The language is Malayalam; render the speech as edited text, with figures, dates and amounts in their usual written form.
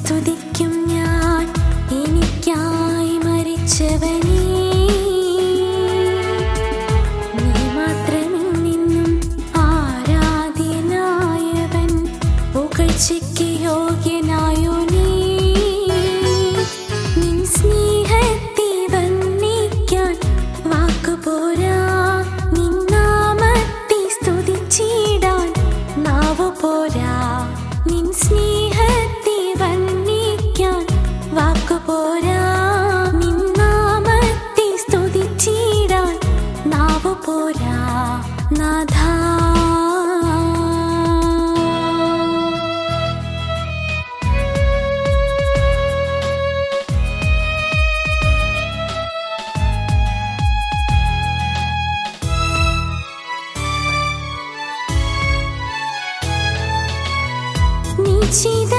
സ്തുതിക്കും ഞാൻ എനിക്കായി മരിച്ചവനേ. നീ മാത്രമെന്നും ആരാധ്യനായവൻ, പുകഴ്ചയ്ക്ക് യോഗ്യനായോനേ. നിൻ സ്നേഹത്തെ വർണ്ണിക്കാൻ വാക്കുപോരാ, നിൻ നാമത്തെ സ്തുതിച്ചിടാൻ നാവ് പോരാ. നിൻ സ്നേഹത്തെ വർണ്ണിക്കാൻ വാക്കുപോരാ, നിൻ നാമത്തെ സ്തുതിച്ചിടാൻ നാവ് പോരാ നാഥാ. നീ ചെയ്ത